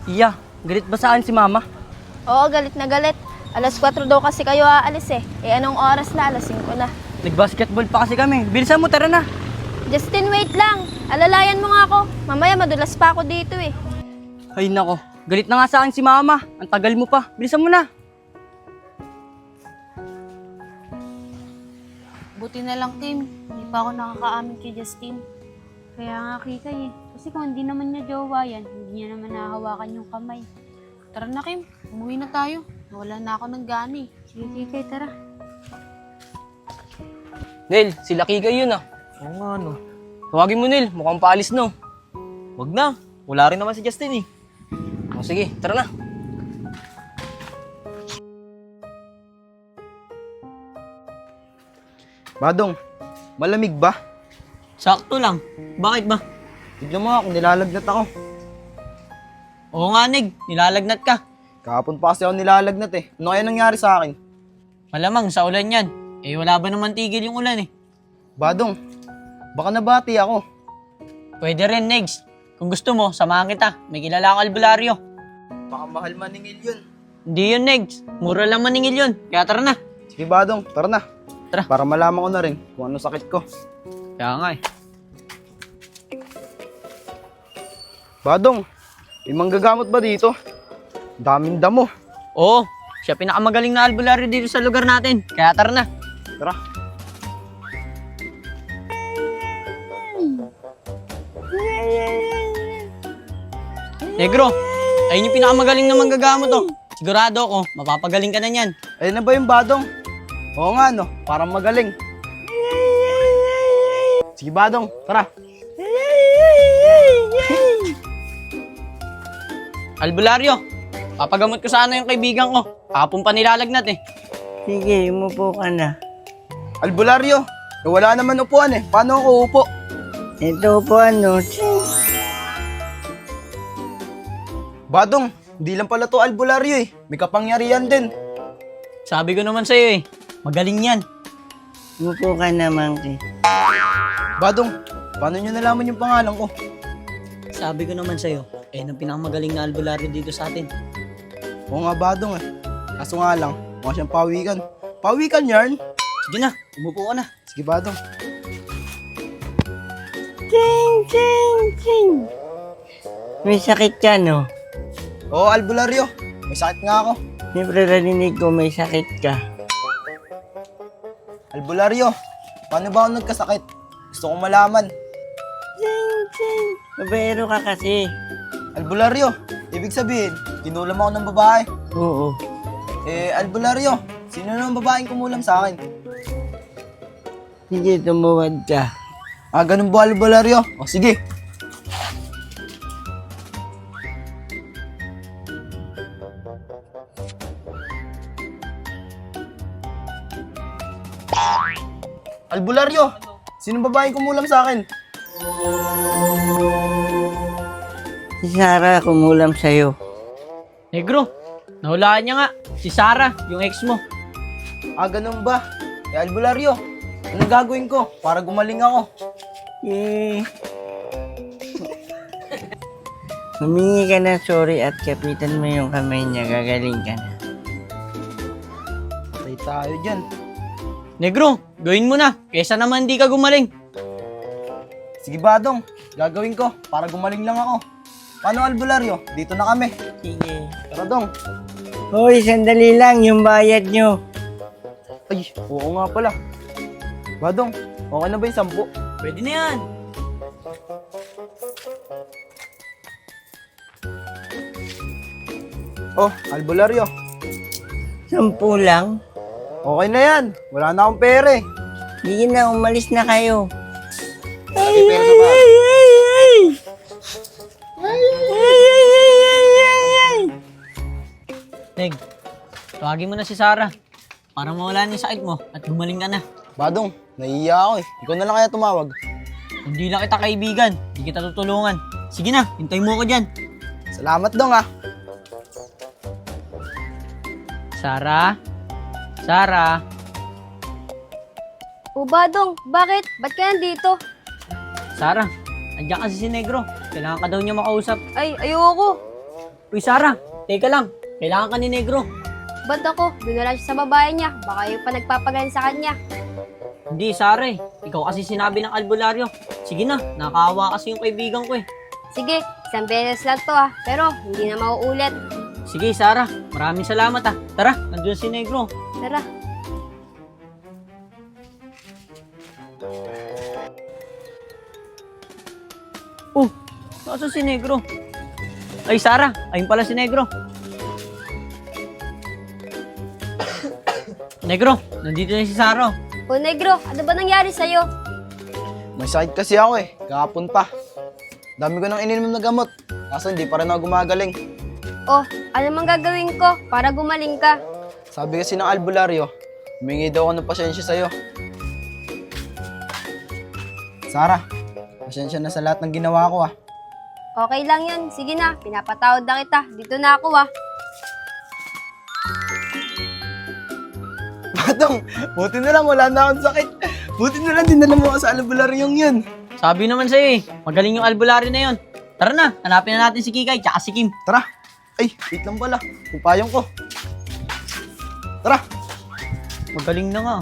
Iya, galit ba saan si mama? Oo, galit na galit. Alas 4 daw kasi kayo aalis eh. Eh anong oras na? Alas 5 na. Nag-basketball pa kasi kami. Bilisan mo, tara na. Justin, wait lang. Alalayan mo nga ako. Mamaya madulas pa ako dito eh. Ay nako, galit na nga saan si mama. Ang tagal mo pa. Bilisan mo na. Buti na lang, Kim. Hindi pa ako nakakaamin kay Justin. Kaya nga kikay eh. Kasi kung hindi naman niya jowa yan, hindi niya naman nahahawakan yung kamay. Tara na, Kim. Umuwi na tayo. Nawala na ako ng gani. Sige, kikay, tara. Nel, sila Kikay yun ah. Oo nga, no. Tawagin mo Nel, mukhang paalis no. Wag na. Wala rin naman si Justin eh. O sige, tara na. Badong, malamig ba? Sakto lang. Bakit ba? Tignan mo nga kung nilalagnat ako. Oo nga, Nig. Nilalagnat ka. Kahapon pa kasi ako nilalagnat eh. Ano kaya nangyari sa akin? Malamang sa ulan yan. Eh, wala ba naman tigil yung ulan eh? Badong, baka nabati ako. Pwede rin, Negs. Kung gusto mo, samahan kita. May kilala akong albularyo. Baka mahal maningil yun. Hindi yun, Negs. Mura lang maningil yun. Kaya tara na. Sige Badong, tara na. Tara. Para malaman ko na rin kung ano sakit ko. Kaya nga eh. Badong, may manggagamot ba dito? Daming damo. Oo, siya pinakamagaling na albularyo dito sa lugar natin. Kaya tara na. Tara. Negro, ayun yung pinakamagaling na manggagamot oh. Sigurado ako, mapapagaling ka na niyan. Ayun na ba yung Badong? Oo nga no, parang magaling. Sige Badong, tara. Albularyo, papagamot ko sana yung kaibigan ko. Kapon pa nilalagnat eh. Sige, umupo ka na. Albularyo, wala naman upuan eh. Paano ako upo? Ito po ano, Badong, hindi lang pala to albularyo eh. May kapangyarihan din. Sabi ko naman sa'yo eh, magaling yan. umupo ka na, Monkey. Badong, paano nyo nalaman yung pangalan ko? Sabi ko naman sa'yo, eh nang pinakamagaling na albularyo dito sa atin. Oo nga Badong eh. Kaso nga lang, mukha siyang pawikan. Pawikan yarn? Sige na, umupo ka na. Sige Badong. Ching, ching, ching. May sakit ka, no? Oo, albularyo. May sakit nga ako. Siyempre narinig ko may sakit ka. Albularyo, paano ba ako nagkasakit? Gusto kong malaman. Ching, ching. Babaero ka kasi. Albularyo, ibig sabihin, kinulam ako ng babae. Oo. Albularyo, sino naman babaeng kumulam sa akin? Sige, tumuwad ka. Ah, ganun ba albularyo? O sige. Albularyo, sino babaeng kumulam sa akin? Si Sarah kumulam sa'yo. Negro, nahulaan niya nga. Si Sarah, yung ex mo. Ah, ganun ba? Albularyo, anong gagawin ko para gumaling ako? Yay! Humingi ka na sorry at kapitan mo yung kamay niya, gagaling ka na. Patay tayo dyan. Negro, gawin mo na. Kesa naman di ka gumaling. Sige Badong, gagawin ko para gumaling lang ako. Paano albularyo? Dito na kami. Sige. Tara dong. Hoy, sandali lang yung bayad nyo. Ay, oo nga pala. Badong, okay na ba yung 10? Pwede na yan. Oh, albularyo. 10 lang. Okay na yan. Wala na akong pere. Sige na, umalis na kayo. Lagi pera sa bahay. Neg, tawagin mo na si Sarah. Para mawala yung sakit mo at gumaling ka na. Badong, naiiya ako eh. Ikaw na lang kaya tumawag. Hindi lang kita kaibigan. Hindi kita tutulungan. Sige na, hintay mo ko dyan. Salamat dong ah. Sarah? Sarah? O Badong, bakit? Ba't ka nandito? Sarah, andiyan kasi si Negro. Kailangan ka daw niya makausap. Ay, ayoko. Uy, Sarah, teka lang. Kailangan ka ni Negro. Ba't ako? Doon na lang siya sa babae niya. Baka yung pa nagpapagaling sa kanya. Hindi, Sarah eh. Ikaw kasi sinabi ng albularyo. Sige na, nakakaawa kasi yung kaibigan ko eh. Sige, isang beses lang to pero hindi na mauulit. Sige, Sarah. Maraming salamat Tara, nandun si Negro. Tara. Nasaan si Negro? Ay, Sarah. Ayun pala si Negro. Negro, nandito na si Sarah. O Negro, ano ba nangyari sa'yo? May sakit kasi ako eh. Kahapon pa. Dami ko nang ininom na gamot. Kaso hindi pa rin ako gumagaling. Oh, ano mang gagawin ko para gumaling ka? Sabi kasi ng albularyo, humingi daw ako ng pasensya sa'yo. Sarah, pasensya na sa lahat ng ginawa ko Okay lang yun. Sige na, pinapatawad na kita. Dito na ako Badong, buti na lang wala na akong sakit. Buti na lang dinala mo ako sa albularyong yun. Sabi naman sa'yo eh, magaling yung albularyo na yon. Tara na, hanapin na natin si Kikay tsaka si Kim. Tara. Ay, wait lang pala. Kupayong ko. Tara. Magaling na nga.